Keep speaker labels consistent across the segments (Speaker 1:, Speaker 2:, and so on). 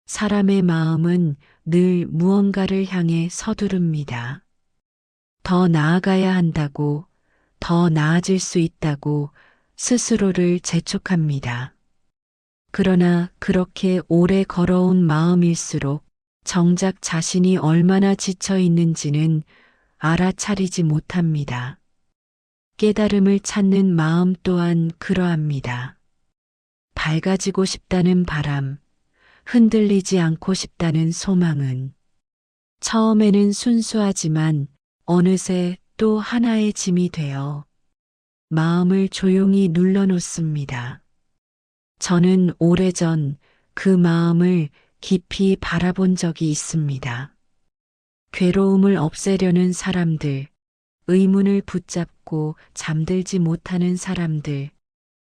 Speaker 1: 사람의 마음은 늘 무언가를 향해 서두릅니다. 더 나아가야 한다고, 더 나아질 수 있다고 스스로를 재촉합니다. 그러나 그렇게 오래 걸어온 마음일수록 정작 자신이 얼마나 지쳐 있는지는 알아차리지 못합니다. 깨달음을 찾는 마음 또한 그러합니다. 밝아지고 싶다는 바람, 흔들리지 않고 싶다는 소망은 처음에는 순수하지만 어느새 또 하나의 짐이 되어 마음을 조용히 눌러놓습니다. 저는 오래전 그 마음을 깊이 바라본 적이 있습니다. 괴로움을 없애려는 사람들, 의문을 붙잡고 잠들지 못하는 사람들,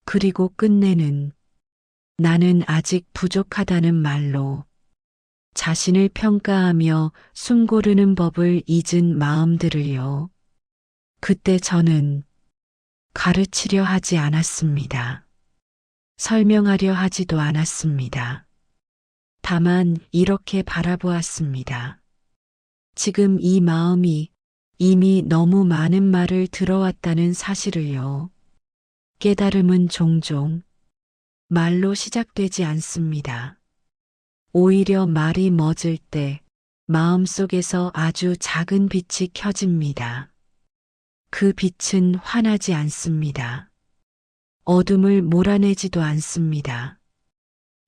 Speaker 1: 그리고 끝내는 나는 아직 부족하다는 말로 자신을 평가하며 숨고르는 법을 잊은 마음들을요. 그때 저는 가르치려 하지 않았습니다. 설명하려 하지도 않았습니다. 다만 이렇게 바라보았습니다. 지금 이 마음이 이미 너무 많은 말을 들어왔다는 사실을요. 깨달음은 종종 말로 시작되지 않습니다. 오히려 말이 멎을 때 마음속에서 아주 작은 빛이 켜집니다. 그 빛은 환하지 않습니다. 어둠을 몰아내지도 않습니다.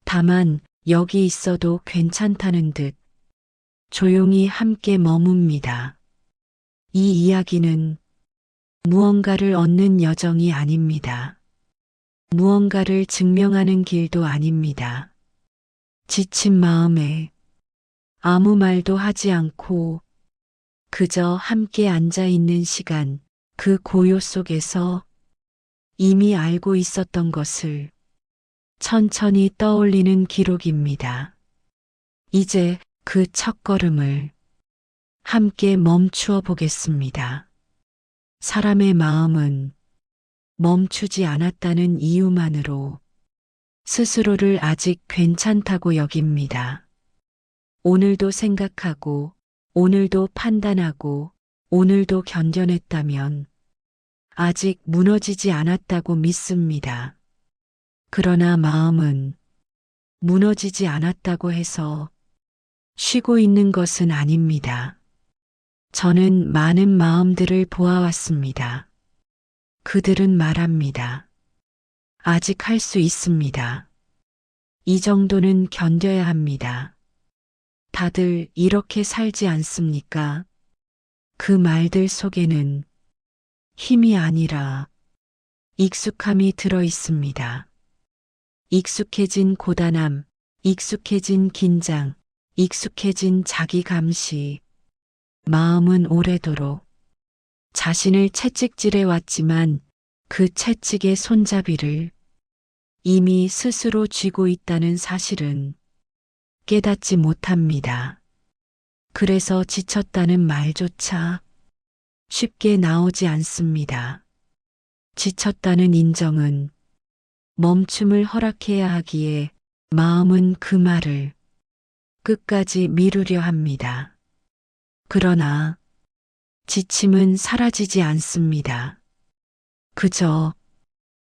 Speaker 1: 다만 여기 있어도 괜찮다는 듯 조용히 함께 머뭅니다. 이 이야기는 무언가를 얻는 여정이 아닙니다. 무언가를 증명하는 길도 아닙니다. 지친 마음에 아무 말도 하지 않고 그저 함께 앉아 있는 시간, 그 고요 속에서 이미 알고 있었던 것을 천천히 떠올리는 기록입니다. 이제 그 첫걸음을 함께 멈추어 보겠습니다. 사람의 마음은 멈추지 않았다는 이유만으로 스스로를 아직 괜찮다고 여깁니다. 오늘도 생각하고, 오늘도 판단하고, 오늘도 견뎌냈다면 아직 무너지지 않았다고 믿습니다. 그러나 마음은 무너지지 않았다고 해서 쉬고 있는 것은 아닙니다. 저는 많은 마음들을 보아왔습니다. 그들은 말합니다. 아직 할 수 있습니다. 이 정도는 견뎌야 합니다. 다들 이렇게 살지 않습니까? 그 말들 속에는 힘이 아니라 익숙함이 들어 있습니다. 익숙해진 고단함, 익숙해진 긴장, 익숙해진 자기 감시. 마음은 오래도록 자신을 채찍질해 왔지만 그 채찍의 손잡이를 이미 스스로 쥐고 있다는 사실은 깨닫지 못합니다. 그래서 지쳤다는 말조차 쉽게 나오지 않습니다. 지쳤다는 인정은 멈춤을 허락해야 하기에 마음은 그 말을 끝까지 미루려 합니다. 그러나 지침은 사라지지 않습니다. 그저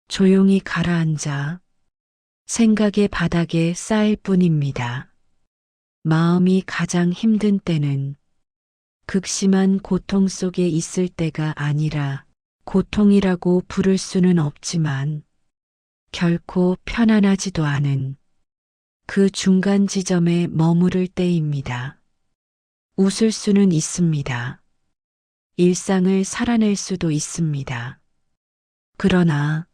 Speaker 1: 조용히 가라앉아 생각의 바닥에 쌓일 뿐입니다. 마음이 가장 힘든 때는 극심한 고통 속에 있을 때가 아니라 고통이라고 부를 수는 없지만 결코 편안하지도 않은 그 중간 지점에 머무를 때입니다. 웃을 수는 있습니다. 일상을 살아낼 수도 있습니다. 그러나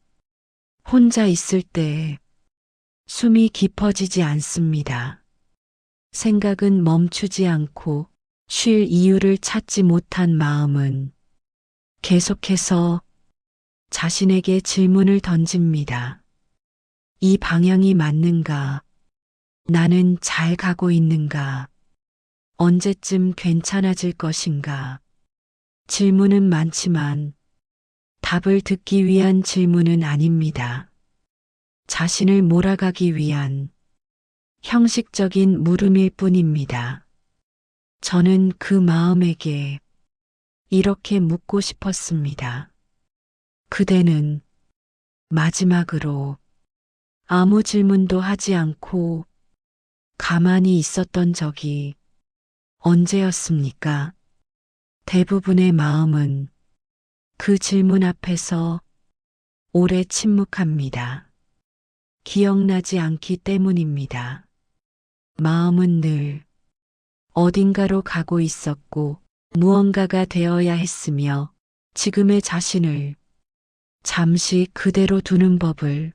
Speaker 1: 혼자 있을 때 숨이 깊어지지 않습니다. 생각은 멈추지 않고 쉴 이유를 찾지 못한 마음은 계속해서 자신에게 질문을 던집니다. 이 방향이 맞는가? 나는 잘 가고 있는가? 언제쯤 괜찮아질 것인가? 질문은 많지만 답을 듣기 위한 질문은 아닙니다. 자신을 몰아가기 위한, 형식적인 물음일 뿐입니다. 저는 그 마음에게 이렇게 묻고 싶었습니다. 그대는 마지막으로 아무 질문도 하지 않고 가만히 있었던 적이 언제였습니까? 대부분의 마음은 그 질문 앞에서 오래 침묵합니다. 기억나지 않기 때문입니다. 마음은 늘 어딘가로 가고 있었고 무언가가 되어야 했으며 지금의 자신을 잠시 그대로 두는 법을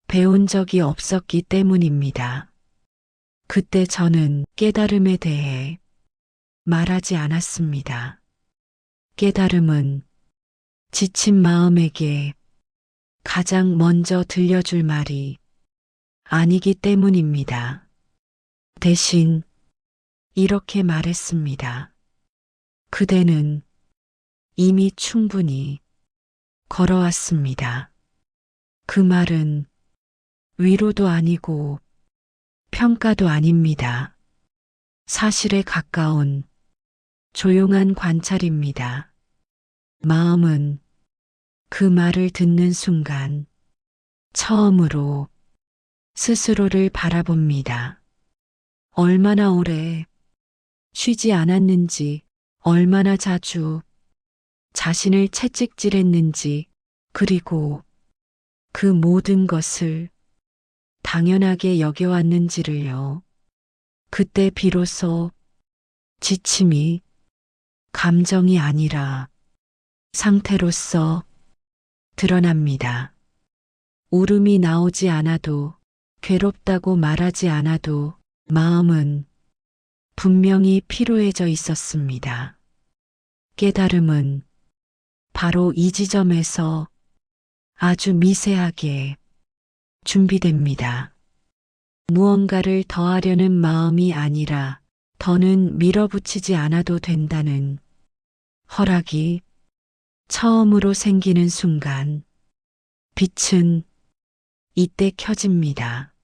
Speaker 1: 배운 적이 없었기 때문입니다. 그때 저는 깨달음에 대해 말하지 않았습니다. 깨달음은 지친 마음에게 가장 먼저 들려줄 말이 아니기 때문입니다. 대신 이렇게 말했습니다. 그대는 이미 충분히 걸어왔습니다. 그 말은 위로도 아니고 평가도 아닙니다. 사실에 가까운 조용한 관찰입니다. 마음은 그 말을 듣는 순간 처음으로 스스로를 바라봅니다. 얼마나 오래 쉬지 않았는지, 얼마나 자주 자신을 채찍질했는지, 그리고 그 모든 것을 당연하게 여겨왔는지를요. 그때 비로소 지침이 감정이 아니라 상태로서 드러납니다. 울음이 나오지 않아도, 괴롭다고 말하지 않아도 마음은 분명히 피로해져 있었습니다. 깨달음은 바로 이 지점에서 아주 미세하게 준비됩니다. 무언가를 더하려는 마음이 아니라 더는 밀어붙이지 않아도 된다는 허락이 처음으로 생기는 순간 빛은 이때 켜집니다.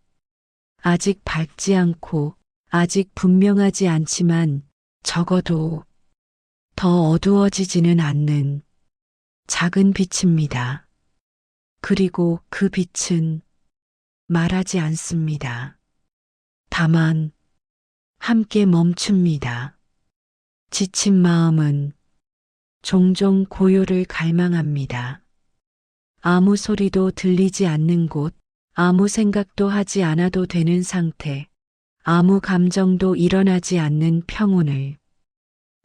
Speaker 1: 아직 밝지 않고 아직 분명하지 않지만 적어도 더 어두워지지는 않는 작은 빛입니다. 그리고 그 빛은 말하지 않습니다. 다만 함께 멈춥니다. 지친 마음은 종종 고요를 갈망합니다. 아무 소리도 들리지 않는 곳, 아무 생각도 하지 않아도 되는 상태, 아무 감정도 일어나지 않는 평온을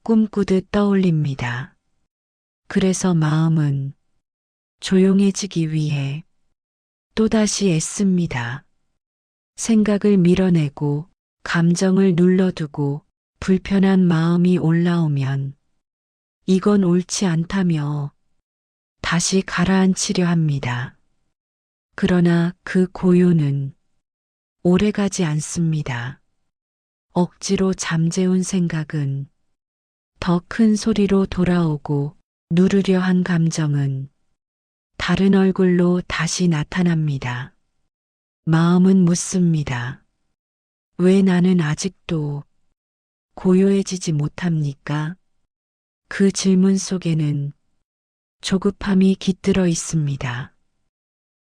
Speaker 1: 꿈꾸듯 떠올립니다. 그래서 마음은 조용해지기 위해 또다시 애씁니다. 생각을 밀어내고 감정을 눌러두고 불편한 마음이 올라오면 이건 옳지 않다며 다시 가라앉히려 합니다. 그러나 그 고요는 오래가지 않습니다. 억지로 잠재운 생각은 더 큰 소리로 돌아오고 누르려 한 감정은 다른 얼굴로 다시 나타납니다. 마음은 묻습니다. 왜 나는 아직도 고요해지지 못합니까? 그 질문 속에는 조급함이 깃들어 있습니다.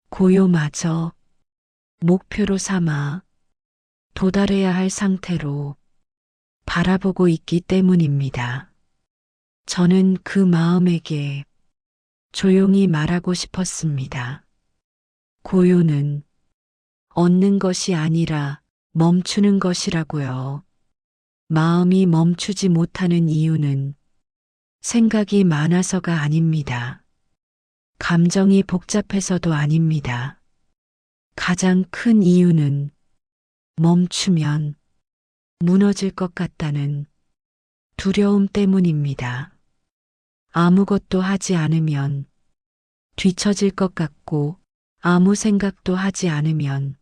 Speaker 1: 고요마저 목표로 삼아 도달해야 할 상태로 바라보고 있기 때문입니다. 저는 그 마음에게 조용히 말하고 싶었습니다. 고요는 얻는 것이 아니라 멈추는 것이라고요. 마음이 멈추지 못하는 이유는 생각이 많아서가 아닙니다. 감정이 복잡해서도 아닙니다. 가장 큰 이유는 멈추면 무너질 것 같다는 두려움 때문입니다. 아무것도 하지 않으면 뒤처질 것 같고 아무 생각도 하지 않으면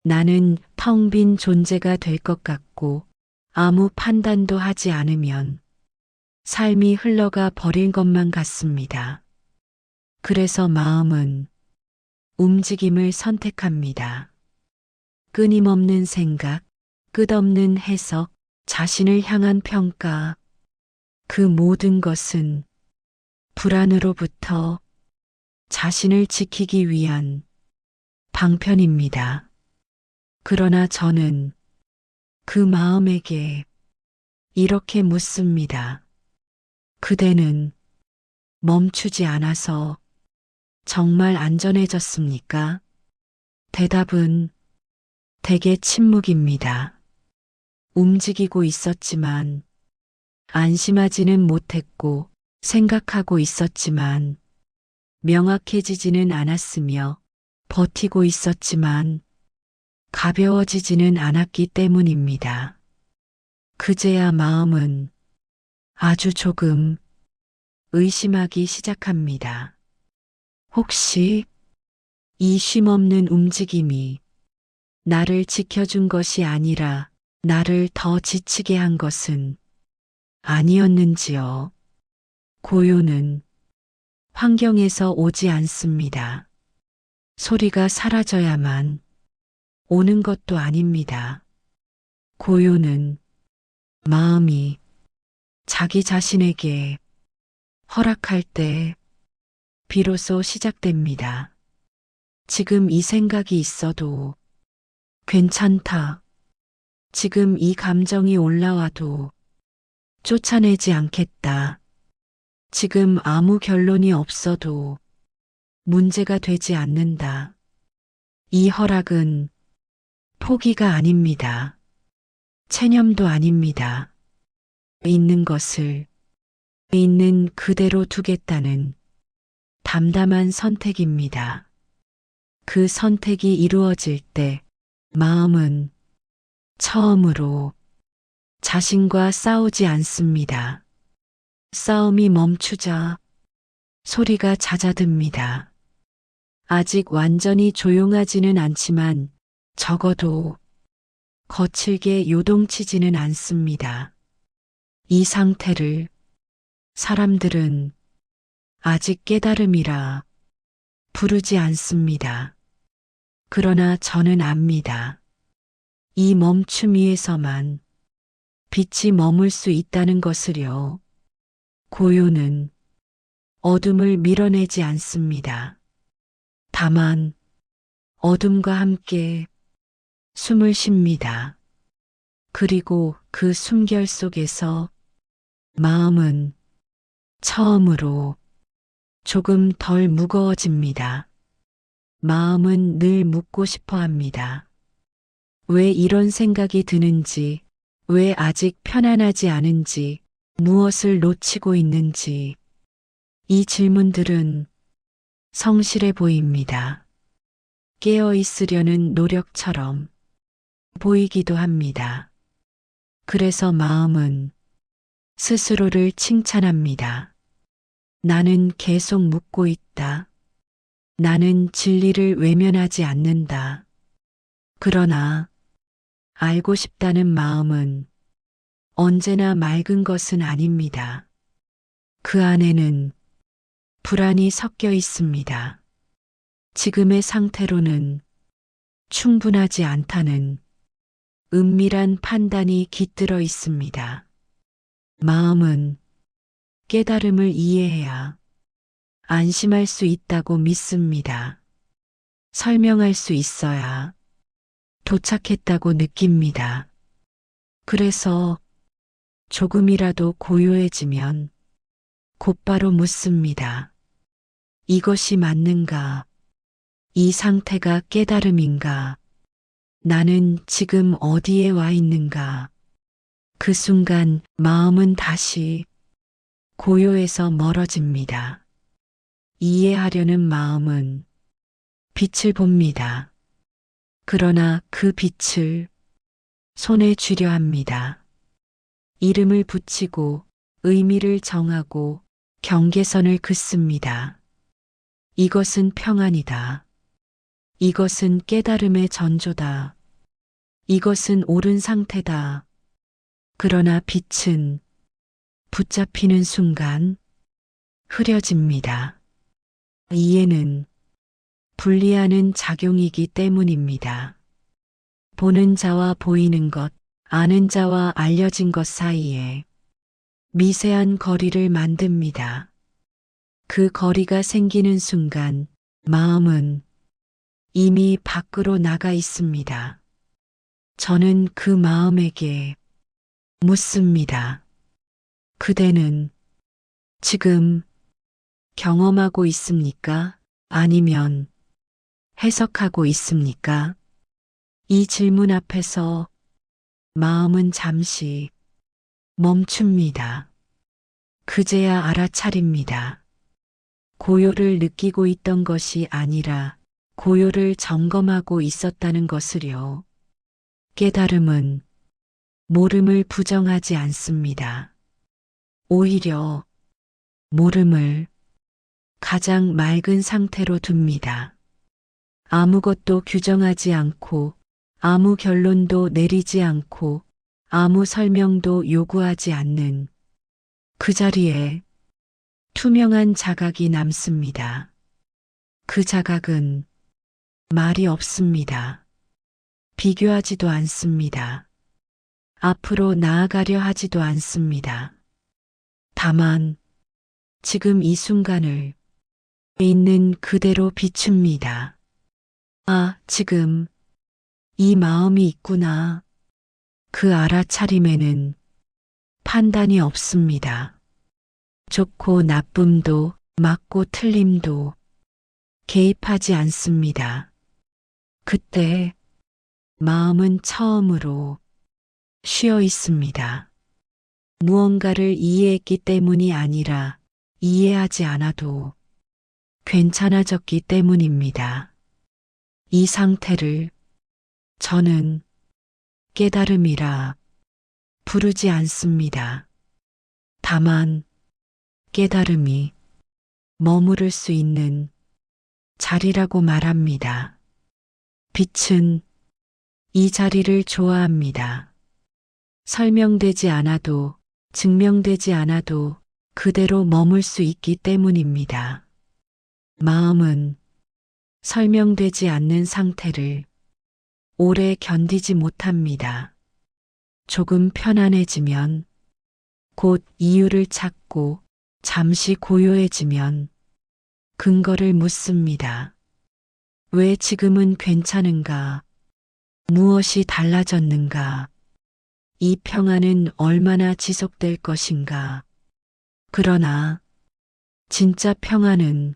Speaker 1: 나는 텅 빈 존재가 될 것 같고 아무 판단도 하지 않으면 삶이 흘러가 버린 것만 같습니다. 그래서 마음은 움직임을 선택합니다. 끊임없는 생각, 끝없는 해석, 자신을 향한 평가, 그 모든 것은 불안으로부터 자신을 지키기 위한 방편입니다. 그러나 저는 그 마음에게 이렇게 묻습니다. 그대는 멈추지 않아서 정말 안전해졌습니까? 대답은 대개 침묵입니다. 움직이고 있었지만 안심하지는 못했고 생각하고 있었지만 명확해지지는 않았으며 버티고 있었지만 가벼워지지는 않았기 때문입니다. 그제야 마음은 아주 조금 의심하기 시작합니다. 혹시 이 쉼없는 움직임이 나를 지켜준 것이 아니라 나를 더 지치게 한 것은 아니었는지요. 고요는 환경에서 오지 않습니다. 소리가 사라져야만 오는 것도 아닙니다. 고요는 마음이 자기 자신에게 허락할 때 비로소 시작됩니다. 지금 이 생각이 있어도 괜찮다. 지금 이 감정이 올라와도 쫓아내지 않겠다. 지금 아무 결론이 없어도 문제가 되지 않는다. 이 허락은 포기가 아닙니다. 체념도 아닙니다. 있는 것을 있는 그대로 두겠다는 담담한 선택입니다. 그 선택이 이루어질 때 마음은 처음으로 자신과 싸우지 않습니다. 싸움이 멈추자 소리가 잦아듭니다. 아직 완전히 조용하지는 않지만 적어도 거칠게 요동치지는 않습니다. 이 상태를 사람들은 아직 깨달음이라 부르지 않습니다. 그러나 저는 압니다. 이 멈춤 위에서만 빛이 머물 수 있다는 것을요. 고요는 어둠을 밀어내지 않습니다. 다만 어둠과 함께 숨을 쉽니다. 그리고 그 숨결 속에서 마음은 처음으로 조금 덜 무거워집니다. 마음은 늘 묻고 싶어 합니다. 왜 이런 생각이 드는지, 왜 아직 편안하지 않은지, 무엇을 놓치고 있는지, 이 질문들은 성실해 보입니다. 깨어 있으려는 노력처럼 보이기도 합니다. 그래서 마음은 스스로를 칭찬합니다. 나는 계속 묻고 있다. 나는 진리를 외면하지 않는다. 그러나 알고 싶다는 마음은 언제나 맑은 것은 아닙니다. 그 안에는 불안이 섞여 있습니다. 지금의 상태로는 충분하지 않다는 은밀한 판단이 깃들어 있습니다. 마음은 깨달음을 이해해야 안심할 수 있다고 믿습니다. 설명할 수 있어야 도착했다고 느낍니다. 그래서 조금이라도 고요해지면 곧바로 묻습니다. 이것이 맞는가? 이 상태가 깨달음인가? 나는 지금 어디에 와 있는가? 그 순간 마음은 다시 고요에서 멀어집니다. 이해하려는 마음은 빛을 봅니다. 그러나 그 빛을 손에 쥐려 합니다. 이름을 붙이고 의미를 정하고 경계선을 긋습니다. 이것은 평안이다. 이것은 깨달음의 전조다. 이것은 옳은 상태다. 그러나 빛은 붙잡히는 순간 흐려집니다. 이해는 분리하는 작용이기 때문입니다. 보는 자와 보이는 것, 아는 자와 알려진 것 사이에 미세한 거리를 만듭니다. 그 거리가 생기는 순간 마음은 이미 밖으로 나가 있습니다. 저는 그 마음에게 묻습니다. 그대는 지금 경험하고 있습니까? 아니면 해석하고 있습니까? 이 질문 앞에서 마음은 잠시 멈춥니다. 그제야 알아차립니다. 고요를 느끼고 있던 것이 아니라 고요를 점검하고 있었다는 것을요. 깨달음은 모름을 부정하지 않습니다. 오히려 모름을 가장 맑은 상태로 둡니다. 아무것도 규정하지 않고 아무 결론도 내리지 않고 아무 설명도 요구하지 않는 그 자리에 투명한 자각이 남습니다. 그 자각은 말이 없습니다. 비교하지도 않습니다. 앞으로 나아가려 하지도 않습니다. 다만 지금 이 순간을 있는 그대로 비춥니다. 아, 지금 이 마음이 있구나. 그 알아차림에는 판단이 없습니다. 좋고 나쁨도 맞고 틀림도 개입하지 않습니다. 그때 마음은 처음으로 쉬어 있습니다. 무언가를 이해했기 때문이 아니라 이해하지 않아도 괜찮아졌기 때문입니다. 이 상태를 저는 깨달음이라 부르지 않습니다. 다만 깨달음이 머무를 수 있는 자리라고 말합니다. 빛은 이 자리를 좋아합니다. 설명되지 않아도 증명되지 않아도 그대로 머물 수 있기 때문입니다. 마음은 설명되지 않는 상태를 오래 견디지 못합니다. 조금 편안해지면 곧 이유를 찾고 잠시 고요해지면 근거를 묻습니다. 왜 지금은 괜찮은가? 무엇이 달라졌는가? 이 평안은 얼마나 지속될 것인가? 그러나 진짜 평안은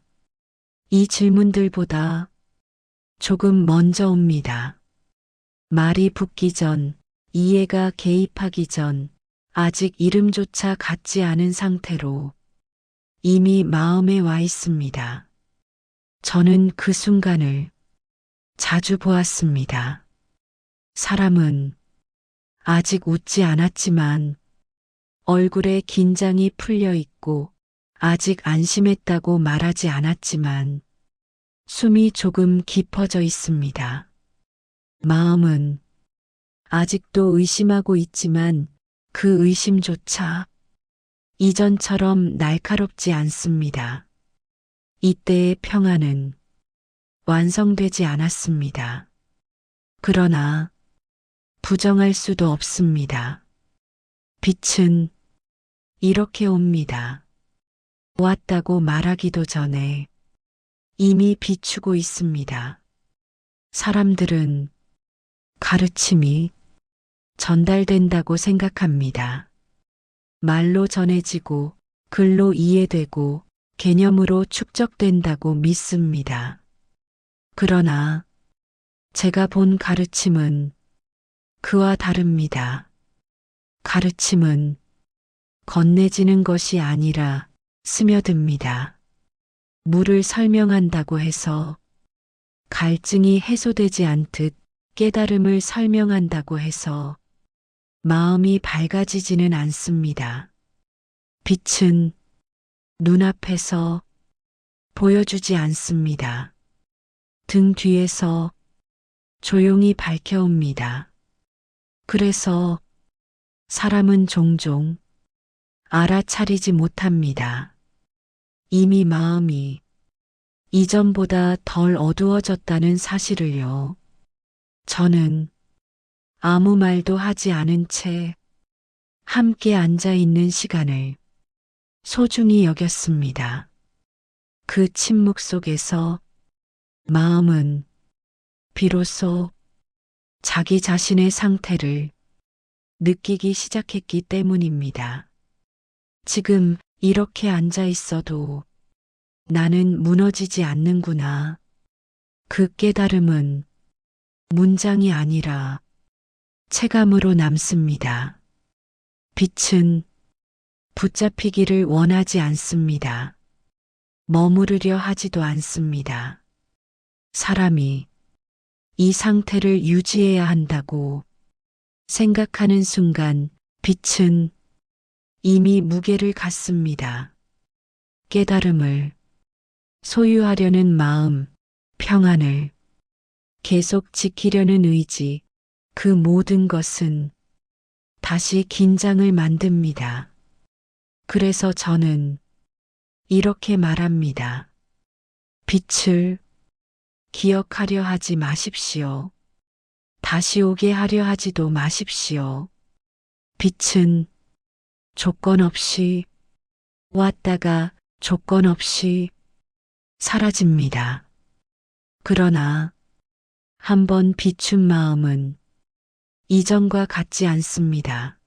Speaker 1: 이 질문들보다 조금 먼저 옵니다. 말이 붙기 전, 이해가 개입하기 전, 아직 이름조차 갖지 않은 상태로 이미 마음에 와 있습니다. 저는 그 순간을 자주 보았습니다. 사람은 아직 웃지 않았지만 얼굴에 긴장이 풀려 있고 아직 안심했다고 말하지 않았지만 숨이 조금 깊어져 있습니다. 마음은 아직도 의심하고 있지만 그 의심조차 이전처럼 날카롭지 않습니다. 이때의 평안은 완성되지 않았습니다. 그러나 부정할 수도 없습니다. 빛은 이렇게 옵니다. 왔다고 말하기도 전에 이미 비추고 있습니다. 사람들은 가르침이 전달된다고 생각합니다. 말로 전해지고 글로 이해되고 개념으로 축적된다고 믿습니다. 그러나 제가 본 가르침은 그와 다릅니다. 가르침은 건네지는 것이 아니라 스며듭니다. 물을 설명한다고 해서 갈증이 해소되지 않듯 깨달음을 설명한다고 해서 마음이 밝아지지는 않습니다. 빛은 눈앞에서 보여주지 않습니다. 등 뒤에서 조용히 밝혀옵니다. 그래서 사람은 종종 알아차리지 못합니다. 이미 마음이 이전보다 덜 어두워졌다는 사실을요. 저는 아무 말도 하지 않은 채 함께 앉아 있는 시간을 소중히 여겼습니다. 그 침묵 속에서 마음은 비로소 자기 자신의 상태를 느끼기 시작했기 때문입니다. 지금 이렇게 앉아 있어도 나는 무너지지 않는구나. 그 깨달음은 문장이 아니라 체감으로 남습니다. 빛은 붙잡히기를 원하지 않습니다. 머무르려 하지도 않습니다. 사람이 이 상태를 유지해야 한다고 생각하는 순간 빛은 이미 무게를 갖습니다. 깨달음을 소유하려는 마음, 평안을 계속 지키려는 의지, 그 모든 것은 다시 긴장을 만듭니다. 그래서 저는 이렇게 말합니다. 빛을 기억하려 하지 마십시오. 다시 오게 하려 하지도 마십시오. 빛은 조건 없이 왔다가 조건 없이 사라집니다. 그러나 한번 비춘 마음은 이전과 같지 않습니다.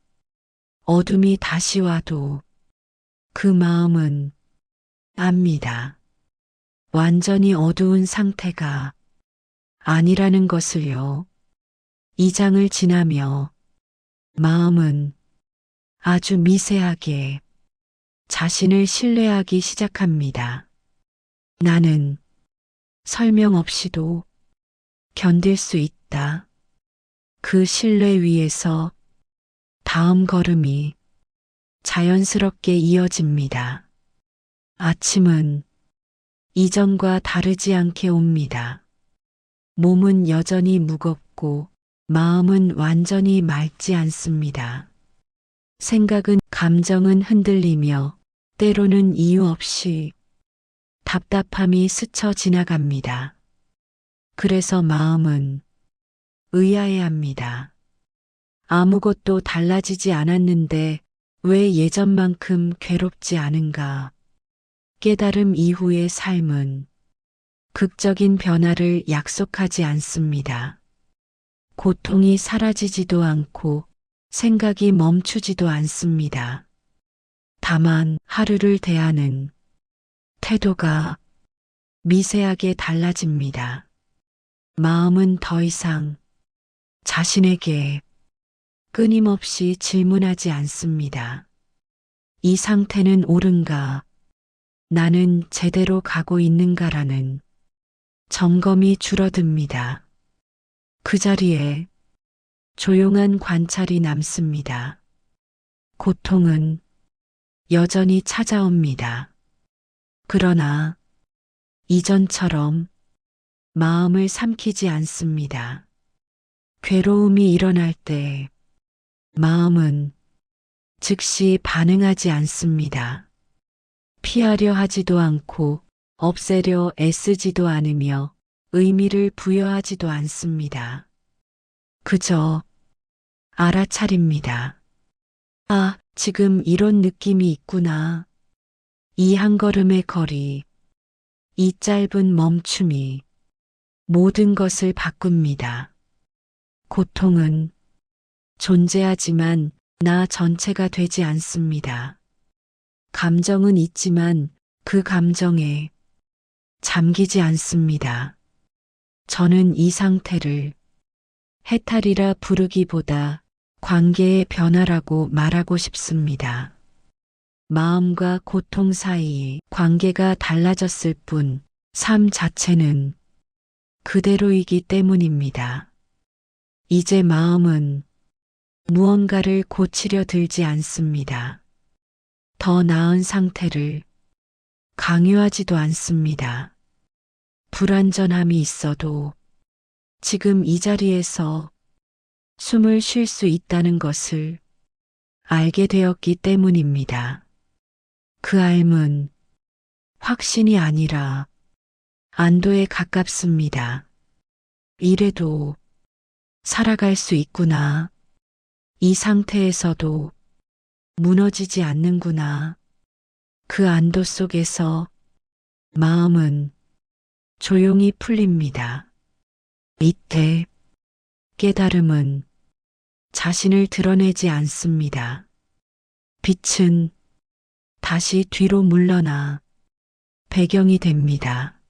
Speaker 1: 어둠이 다시 와도 그 마음은 압니다. 완전히 어두운 상태가 아니라는 것을요. 이 장을 지나며 마음은 아주 미세하게 자신을 신뢰하기 시작합니다. 나는 설명 없이도 견딜 수 있다. 그 신뢰 위에서 다음 걸음이 자연스럽게 이어집니다. 아침은 이전과 다르지 않게 옵니다. 몸은 여전히 무겁고 마음은 완전히 맑지 않습니다. 생각은, 감정은 흔들리며 때로는 이유 없이 답답함이 스쳐 지나갑니다. 그래서 마음은 의아해합니다. 아무것도 달라지지 않았는데 왜 예전만큼 괴롭지 않은가? 깨달음 이후의 삶은 극적인 변화를 약속하지 않습니다. 고통이 사라지지도 않고 생각이 멈추지도 않습니다. 다만 하루를 대하는 태도가 미세하게 달라집니다. 마음은 더 이상 자신에게 끊임없이 질문하지 않습니다. 이 상태는 옳은가? 나는 제대로 가고 있는가라는 점검이 줄어듭니다. 그 자리에 조용한 관찰이 남습니다. 고통은 여전히 찾아옵니다. 그러나 이전처럼 마음을 삼키지 않습니다. 괴로움이 일어날 때 마음은 즉시 반응하지 않습니다. 피하려 하지도 않고 없애려 애쓰지도 않으며 의미를 부여하지도 않습니다. 그저 알아차립니다. 아, 지금 이런 느낌이 있구나. 이 한 걸음의 거리, 이 짧은 멈춤이 모든 것을 바꿉니다. 고통은 존재하지만 나 전체가 되지 않습니다. 감정은 있지만 그 감정에 잠기지 않습니다. 저는 이 상태를 해탈이라 부르기보다 관계의 변화라고 말하고 싶습니다. 마음과 고통 사이의 관계가 달라졌을 뿐 삶 자체는 그대로이기 때문입니다. 이제 마음은 무언가를 고치려 들지 않습니다. 더 나은 상태를 강요하지도 않습니다. 불완전함이 있어도 지금 이 자리에서 숨을 쉴 수 있다는 것을 알게 되었기 때문입니다. 그 알은 확신이 아니라 안도에 가깝습니다. 이래도 살아갈 수 있구나. 이 상태에서도 무너지지 않는구나. 그 안도 속에서 마음은 조용히 풀립니다. 이때 깨달음은 자신을 드러내지 않습니다. 빛은 다시 뒤로 물러나 배경이 됩니다.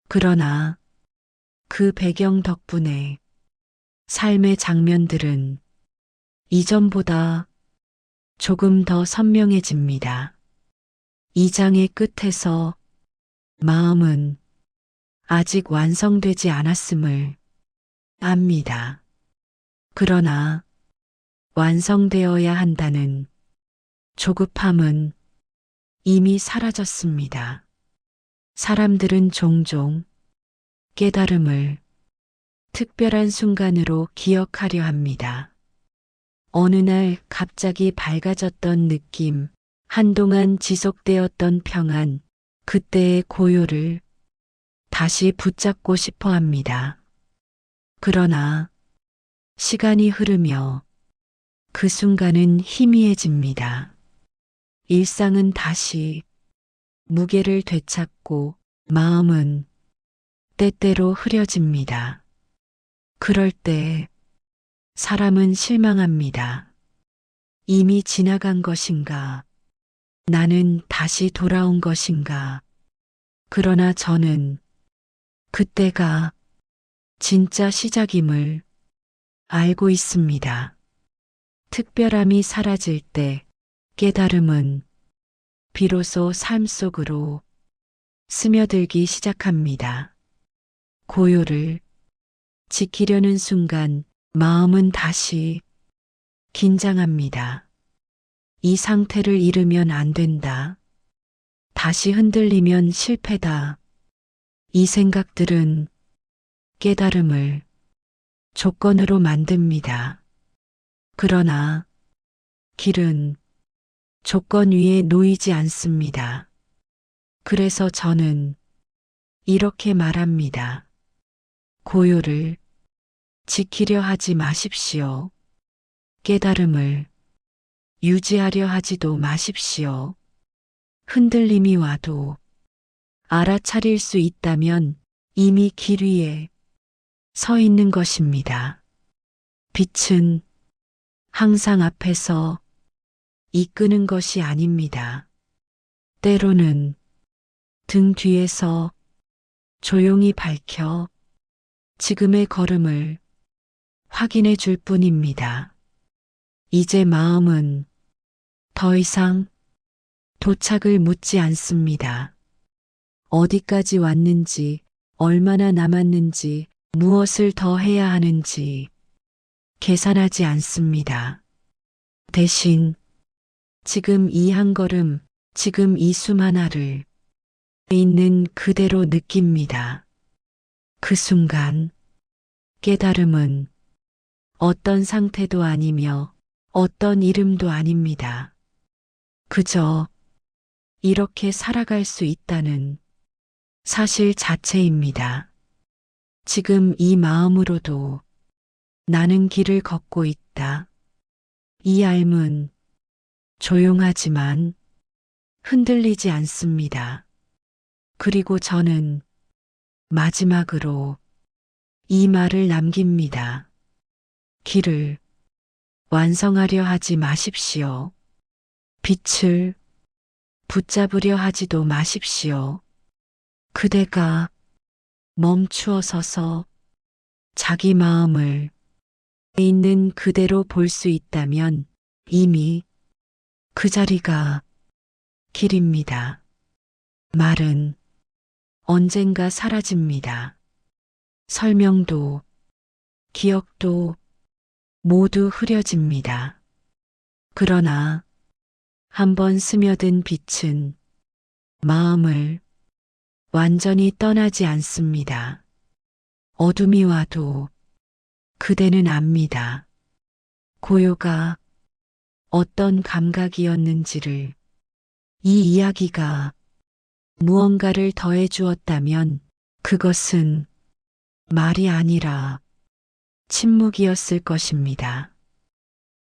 Speaker 1: 그러나 그 배경 덕분에 삶의 장면들은 이전보다 조금 더 선명해집니다. 이 장의 끝에서 마음은 아직 완성되지 않았음을 압니다. 그러나 완성되어야 한다는 조급함은 이미 사라졌습니다. 사람들은 종종 깨달음을 특별한 순간으로 기억하려 합니다. 어느 날 갑자기 밝아졌던 느낌, 한동안 지속되었던 평안, 그때의 고요를 다시 붙잡고 싶어 합니다. 그러나 시간이 흐르며 그 순간은 희미해집니다. 일상은 다시 무게를 되찾고 마음은 때때로 흐려집니다. 그럴 때 사람은 실망합니다. 이미 지나간 것인가? 나는 다시 돌아온 것인가? 그러나 저는 그때가 진짜 시작임을 알고 있습니다. 특별함이 사라질 때 깨달음은 비로소 삶 속으로 스며들기 시작합니다. 고요를 지키려는 순간 마음은 다시 긴장합니다. 이 상태를 잃으면 안 된다. 다시 흔들리면 실패다. 이 생각들은 깨달음을 조건으로 만듭니다. 그러나 길은 조건 위에 놓이지 않습니다. 그래서 저는 이렇게 말합니다. 고요를 지키려 하지 마십시오. 깨달음을 유지하려 하지도 마십시오. 흔들림이 와도 알아차릴 수 있다면 이미 길 위에 서 있는 것입니다. 빛은 항상 앞에서 이끄는 것이 아닙니다. 때로는 등 뒤에서 조용히 밝혀 지금의 걸음을 확인해 줄 뿐입니다. 이제 마음은 더 이상 도착을 묻지 않습니다. 어디까지 왔는지, 얼마나 남았는지, 무엇을 더 해야 하는지 계산하지 않습니다. 대신 지금 이 한 걸음, 지금 이 숨 하나를 있는 그대로 느낍니다. 그 순간 깨달음은 어떤 상태도 아니며 어떤 이름도 아닙니다. 그저 이렇게 살아갈 수 있다는 사실 자체입니다. 지금 이 마음으로도 나는 길을 걷고 있다. 이 알문 조용하지만 흔들리지 않습니다. 그리고 저는 마지막으로 이 말을 남깁니다. 길을 완성하려 하지 마십시오. 빛을 붙잡으려 하지도 마십시오. 그대가 멈추어 서서 자기 마음을 있는 그대로 볼 수 있다면 이미 그 자리가 길입니다. 말은 언젠가 사라집니다. 설명도 기억도 모두 흐려집니다. 그러나 한번 스며든 빛은 마음을 완전히 떠나지 않습니다. 어둠이 와도 그대는 압니다. 고요가 어떤 감각이었는지를, 이 이야기가 무언가를 더해 주었다면 그것은 말이 아니라 침묵이었을 것입니다.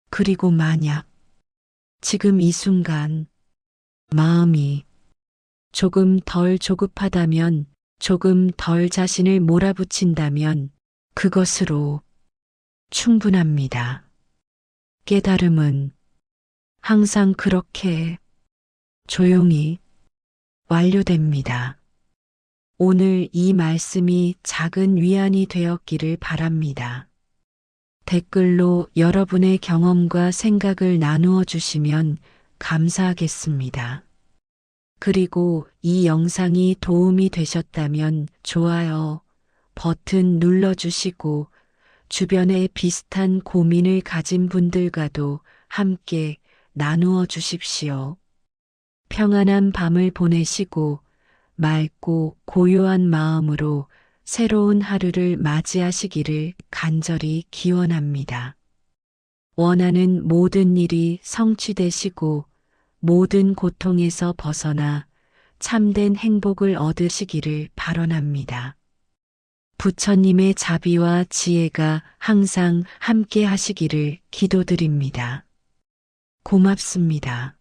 Speaker 1: 그리고 만약 지금 이 순간 마음이 조금 덜 조급하다면, 조금 덜 자신을 몰아붙인다면 그것으로 충분합니다. 깨달음은 항상 그렇게 조용히 완료됩니다. 오늘 이 말씀이 작은 위안이 되었기를 바랍니다. 댓글로 여러분의 경험과 생각을 나누어 주시면 감사하겠습니다. 그리고 이 영상이 도움이 되셨다면 좋아요 버튼 눌러주시고 주변에 비슷한 고민을 가진 분들과도 함께 나누어 주십시오. 평안한 밤을 보내시고 맑고 고요한 마음으로 새로운 하루를 맞이하시기를 간절히 기원합니다. 원하는 모든 일이 성취되시고 모든 고통에서 벗어나 참된 행복을 얻으시기를 발언합니다. 부처님의 자비와 지혜가 항상 함께 하시기를 기도드립니다. 고맙습니다.